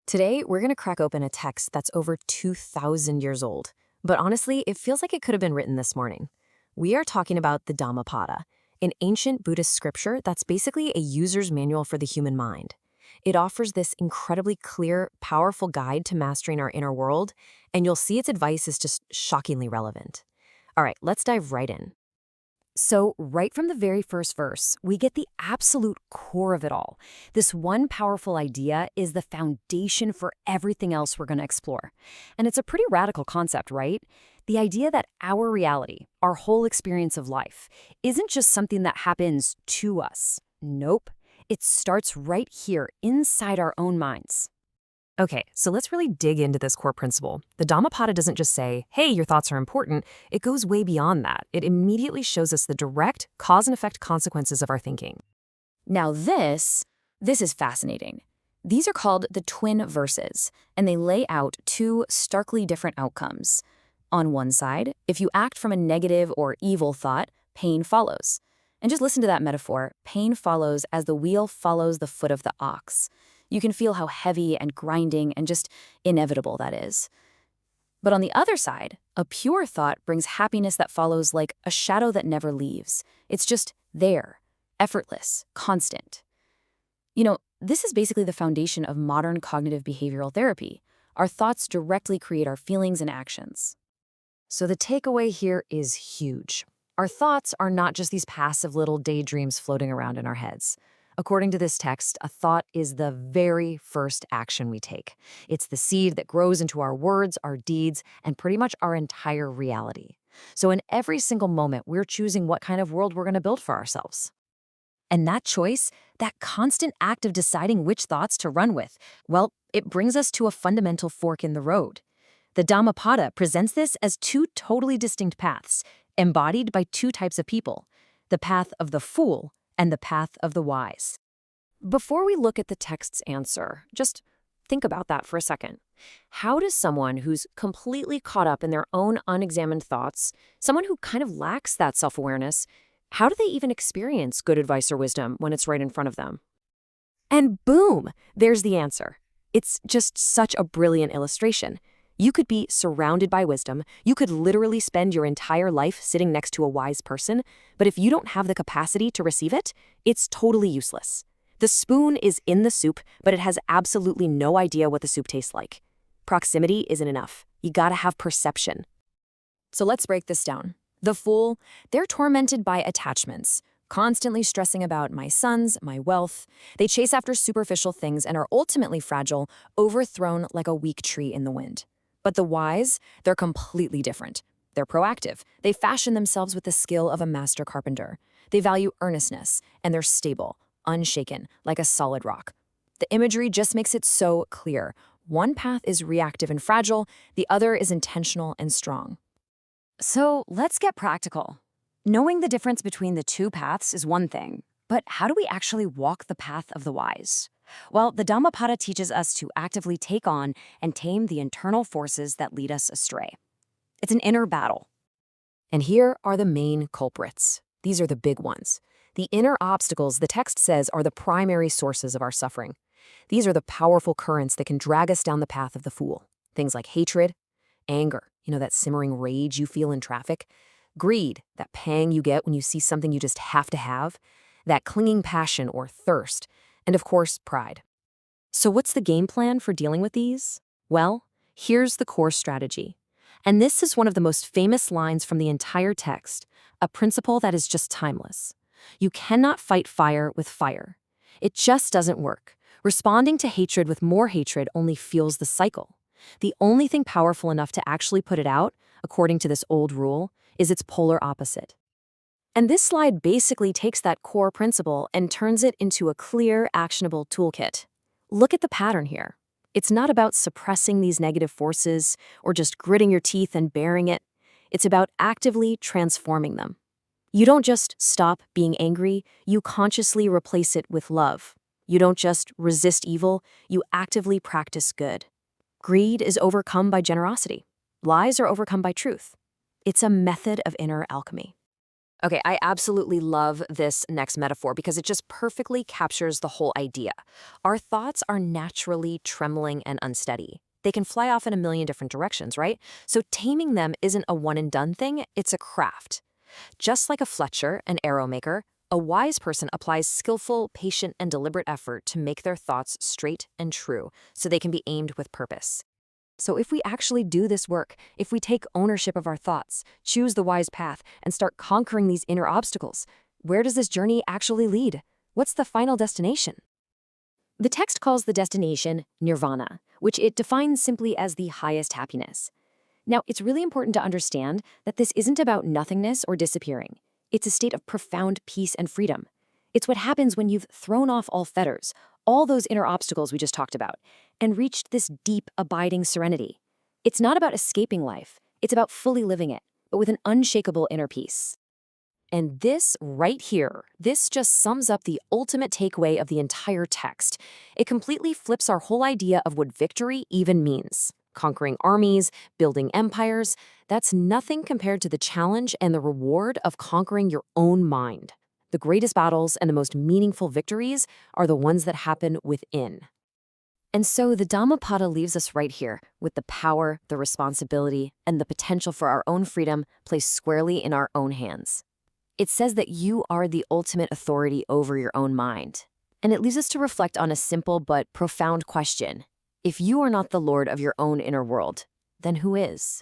Today, we're going to crack open a text that's over 2,000 years old. But honestly, it feels like it could have been written this morning. We are talking about the Dhammapada, an ancient Buddhist scripture that's basically a user's manual for the human mind. It offers this incredibly clear, powerful guide to mastering our inner world, and you'll see its advice is just shockingly relevant. All right, let's dive right in. So, right from the very first verse, we get the absolute core of it all. This one powerful idea is the foundation for everything else we're going to explore. And it's a pretty radical concept, right? The idea that our reality, our whole experience of life, isn't just something that happens to us. Nope. It starts right here inside our own minds. Okay, so let's really dig into this core principle. The Dhammapada doesn't just say, hey, your thoughts are important. It goes way beyond that. It immediately shows us the direct cause and effect consequences of our thinking. Now this is fascinating. These are called the twin verses, and they lay out two starkly different outcomes. On one side, if you act from a negative or evil thought, pain follows. And just listen to that metaphor. Pain follows as the wheel follows the foot of the ox. You can feel how heavy and grinding and just inevitable that is. But on the other side, a pure thought brings happiness that follows like a shadow that never leaves. It's just there, effortless, constant. This is basically the foundation of modern cognitive behavioral therapy. Our thoughts directly create our feelings and actions. So the takeaway here is huge. Our thoughts are not just these passive little daydreams floating around in our heads. According to this text, a thought is the very first action we take. It's the seed that grows into our words, our deeds, and pretty much our entire reality. So in every single moment, we're choosing what kind of world we're going to build for ourselves. And that choice, that constant act of deciding which thoughts to run with, well, it brings us to a fundamental fork in the road. The Dhammapada presents this as two totally distinct paths, embodied by two types of people, the path of the fool and the path of the wise. Before we look at the text's answer, just think about that for a second. How does someone who's completely caught up in their own unexamined thoughts, someone who kind of lacks that self-awareness, how do they even experience good advice or wisdom when it's right in front of them? And boom, there's the answer. It's just such a brilliant illustration. You could be surrounded by wisdom. You could literally spend your entire life sitting next to a wise person, but if you don't have the capacity to receive it, it's totally useless. The spoon is in the soup, but it has absolutely no idea what the soup tastes like. Proximity isn't enough. You gotta have perception. So let's break this down. The fool, they're tormented by attachments, constantly stressing about my sons, my wealth. They chase after superficial things and are ultimately fragile, overthrown like a weak tree in the wind. But the wise, they're completely different. They're proactive. They fashion themselves with the skill of a master carpenter. They value earnestness, and they're stable, unshaken, like a solid rock. The imagery just makes it so clear. One path is reactive and fragile, the other is intentional and strong. So let's get practical. Knowing the difference between the two paths is one thing, but how do we actually walk the path of the wise? Well, the Dhammapada teaches us to actively take on and tame the internal forces that lead us astray. It's an inner battle. And here are the main culprits. These are the big ones. The inner obstacles the text says are the primary sources of our suffering. These are the powerful currents that can drag us down the path of the fool. Things like hatred, anger, that simmering rage you feel in traffic, greed, that pang you get when you see something you just have to have, that clinging passion or thirst, and of course, pride. So what's the game plan for dealing with these? Well, here's the core strategy. And this is one of the most famous lines from the entire text, a principle that is just timeless. You cannot fight fire with fire. It just doesn't work. Responding to hatred with more hatred only fuels the cycle. The only thing powerful enough to actually put it out, according to this old rule, is its polar opposite. And this slide basically takes that core principle and turns it into a clear, actionable toolkit. Look at the pattern here. It's not about suppressing these negative forces or just gritting your teeth and bearing it. It's about actively transforming them. You don't just stop being angry, you consciously replace it with love. You don't just resist evil, you actively practice good. Greed is overcome by generosity. Lies are overcome by truth. It's a method of inner alchemy. Okay, I absolutely love this next metaphor because it just perfectly captures the whole idea. Our thoughts are naturally trembling and unsteady. They can fly off in a million different directions, right? So taming them isn't a one and done thing, it's a craft. Just like a Fletcher, an arrow maker, a wise person applies skillful, patient, and deliberate effort to make their thoughts straight and true so they can be aimed with purpose. So if we actually do this work, if we take ownership of our thoughts, choose the wise path, and start conquering these inner obstacles, where does this journey actually lead? What's the final destination? The text calls the destination nirvana, which it defines simply as the highest happiness. Now, it's really important to understand that this isn't about nothingness or disappearing. It's a state of profound peace and freedom. It's what happens when you've thrown off all fetters, all those inner obstacles we just talked about, and reached this deep, abiding serenity. It's not about escaping life, it's about fully living it, but with an unshakable inner peace. And this right here, this just sums up the ultimate takeaway of the entire text. It completely flips our whole idea of what victory even means. Conquering armies, building empires, that's nothing compared to the challenge and the reward of conquering your own mind. The greatest battles and the most meaningful victories are the ones that happen within. And so the Dhammapada leaves us right here with the power, the responsibility, and the potential for our own freedom placed squarely in our own hands. It says that you are the ultimate authority over your own mind. And it leaves us to reflect on a simple but profound question. If you are not the Lord of your own inner world, then who is?